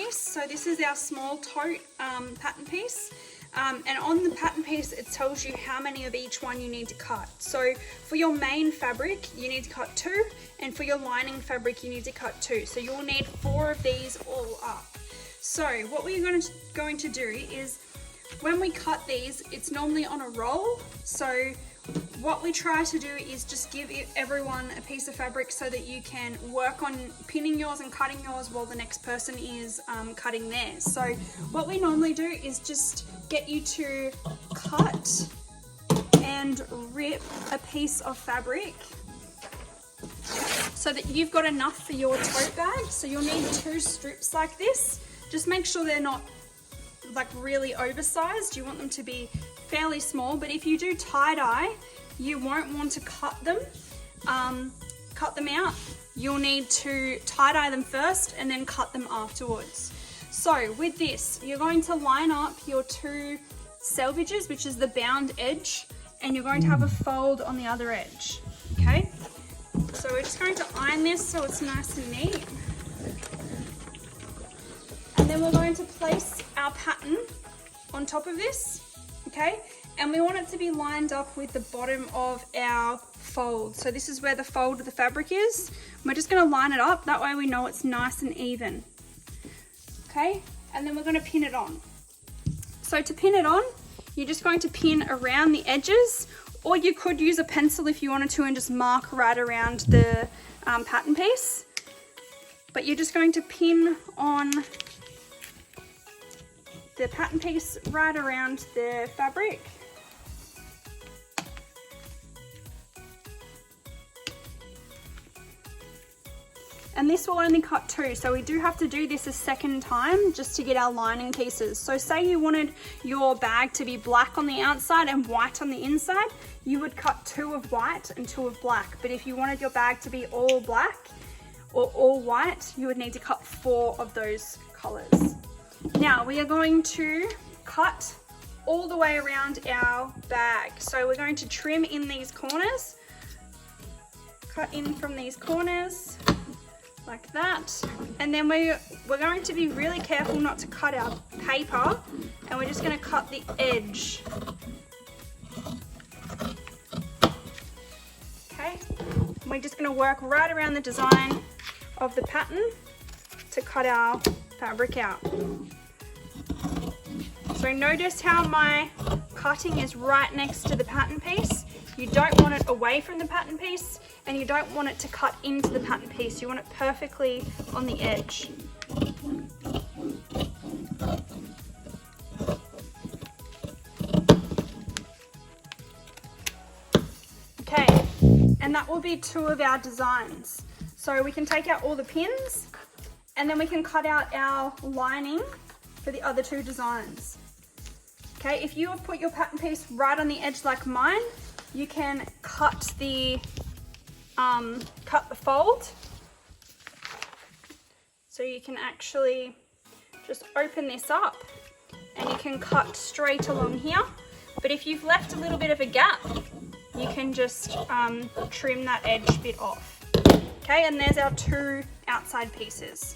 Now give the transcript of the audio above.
piece. So this is our small tote pattern piece. And on the pattern piece, it tells you how many of each one you need to cut. So for your main fabric, you need to cut 2, and for your lining fabric, you need to cut 2. So you'll need 4 of these all up. So what we're going to do is, when we cut these, it's normally on a roll. So what we try to do is just give everyone a piece of fabric so that you can work on pinning yours and cutting yours while the next person is cutting theirs. So what we normally do is just get you to cut and rip a piece of fabric so that you've got enough for your tote bag. So you'll need 2 strips like this. Just make sure they're not like really oversized. You want them to be fairly small, but if you do tie-dye, you won't want to cut them out. You'll need to tie-dye them first and then cut them afterwards. So with this, you're going to line up your 2 selvages, which is the bound edge, and you're going to have a fold on the other edge, okay? So we're just going to iron this so it's nice and neat. And then we're going to place our pattern on top of this, okay? And we want it to be lined up with the bottom of our fold. So this is where the fold of the fabric is. We're just going to line it up, that way we know it's nice and even. Okay, and then we're going to pin it on. So to pin it on, you're just going to pin around the edges, or you could use a pencil if you wanted to and just mark right around the pattern piece. But you're just going to pin on the pattern piece right around the fabric. And this will only cut 2, so we do have to do this a second time just to get our lining pieces. So say you wanted your bag to be black on the outside and white on the inside, you would cut 2 of white and 2 of black. But if you wanted your bag to be all black or all white, you would need to cut 4 of those colors. Now we are going to cut all the way around our bag. So we're going to trim in these corners, cut in from these corners, like that, and then we're going to be really careful not to cut our paper, and we're just going to cut the edge. Okay, we're just going to work right around the design of the pattern to cut our fabric out. So notice how my cutting is right next to the pattern piece. You don't want it away from the pattern piece, and you don't want it to cut into the pattern piece. You want it perfectly on the edge. Okay, and that will be 2 of our designs. So we can take out all the pins, and then we can cut out our lining for the other 2 designs. Okay, if you have put your pattern piece right on the edge like mine, you can cut the fold. So you can actually just open this up and you can cut straight along here. But if you've left a little bit of a gap, you can just trim that edge bit off. Okay, and there's our 2 outside pieces.